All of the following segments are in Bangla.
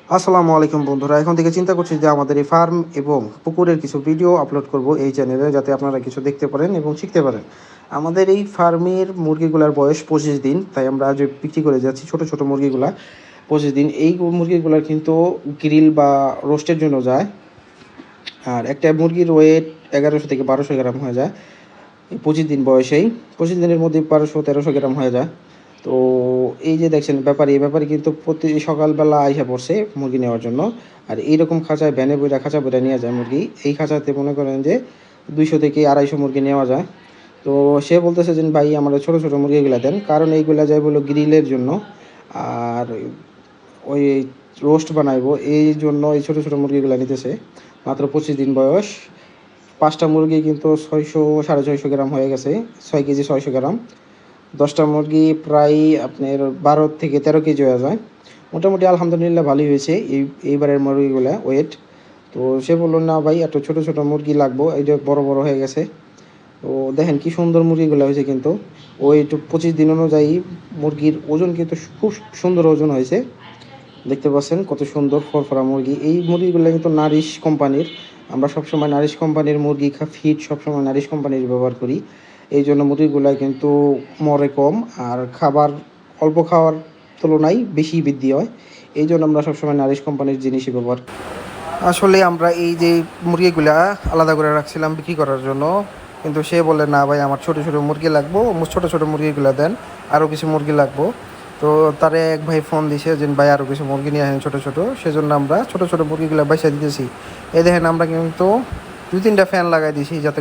আসসালামু আলাইকুম বন্ধুরা, এখন থেকে চিন্তা করছি যে আমাদের এই ফার্ম এবং পুকুরের কিছু ভিডিও আপলোড করব এই চ্যানেলে, যাতে আপনারা কিছু দেখতে পারেন এবং শিখতে পারেন। আমাদের এই ফার্মের মুরগিগুলার বয়স 25 দিন, তাই আমরা আজ বিক্রি করে যাচ্ছি ছোট ছোট মুরগিগুলা। 25 দিন এই মুরগিগুলার কিন্তু গ্রিল বা রোস্টের জন্য যায়। আর একটা মুরগির ওয়েট 1100 থেকে 1200 গ্রাম হয়ে যায় এই 25 দিন বয়সেই। 25 দিনের মধ্যে 1200-1300 গ্রাম হয়ে যায়। তো এই যে দেখছেন ব্যাপারী কিন্তু প্রতি সকালবেলা আইসা পড়ছে মুরগি নেওয়ার জন্য। আর এইরকম খাঁচায় ভ্যানে বইরা খাঁচা বইরা নিয়ে যায় মুরগি। এই খাঁচাতে মনে করেন যে 200 থেকে 250 মুরগি নেওয়া যায়। তো সে বলতেছে যে ভাই আমরা ছোটো ছোটো মুরগিগুলো দেন, কারণ এইগুলা যায় বলো গ্রিলের জন্য। আর ওই রোস্ট বানাইবো এই জন্য এই ছোটো ছোটো মুরগিগুলো নিতেছে। মাত্র 25 দিন বয়স। 5টা মুরগি কিন্তু 600-650 গ্রাম হয়ে গেছে, 6 কেজি 600 গ্রাম। 10টা মুরগি প্রায় আপনার 12 থেকে 13 কেজি হয়ে যায়। মোটামুটি আলহামদুলিল্লাহ ভালোই হয়েছে এইবারের মুরগিগুলা ওয়েট। তো সে বললো না ভাই এত ছোটো ছোটো মুরগি লাগবো, এইটা বড় বড় হয়ে গেছে। তো দেখেন কি সুন্দর মুরগিগুলো হয়েছে, কিন্তু ওয়েট 25 দিন অনুযায়ী মুরগির ওজন কিন্তু খুব সুন্দর ওজন হয়েছে। দেখতে পাচ্ছেন কত সুন্দর ফরফরা মুরগি। এই মুরগিগুলো কিন্তু নারিশ কোম্পানির। আমরা সবসময় নারিশ কোম্পানির মুরগি ফিড সবসময় নারিশ কোম্পানির ব্যবহার করি। এই জন্য মুরগিগুলো কিন্তু মরে কম, আর খাবার অল্প খাওয়ার তুলনায় বেশি বৃদ্ধি হয়। এই জন্য আমরা সবসময় নারিশ কোম্পানির জিনিসই ব্যবহার করি। আসলে আমরা এই যে মুরগিগুলা আলাদা করে রাখছিলাম বিক্রি করার জন্য, কিন্তু সে বলে না ভাই আমার ছোটো ছোটো মুরগি লাগবো, ছোটো ছোটো মুরগিগুলো দেন, আরও কিছু মুরগি লাগবো। তো তারে এক ভাই ফোন দিছে যে ভাই আরও কিছু মুরগি নিয়ে আসেন ছোটো ছোটো, সেজন্য আমরা ছোটো ছোটো মুরগিগুলো বাইসা দিতেছি। এই দেখেন আমরা কিন্তু 2-3টা ফ্যান লাগাই দিয়েছি, যাতে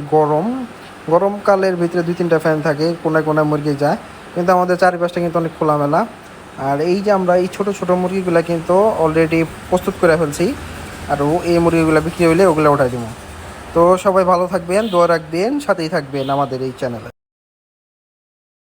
গরমকালের ভিতরে 2-3টা ফ্যান থাকে, কোনায় কোনায় মুরগি যায়। কিন্তু আমাদের চারিপাশটা কিন্তু অনেক খোলামেলা। আর এই যে আমরা এই ছোটো ছোটো মুরগিগুলো কিন্তু অলরেডি প্রস্তুত করে ফেলছি, আর এই মুরগিগুলো বিক্রি হইলে ওগুলো উঠাই দেবো। তো সবাই ভালো থাকবেন, দোয়া রাখবেন, সাথেই থাকবেন আমাদের এই চ্যানেলে।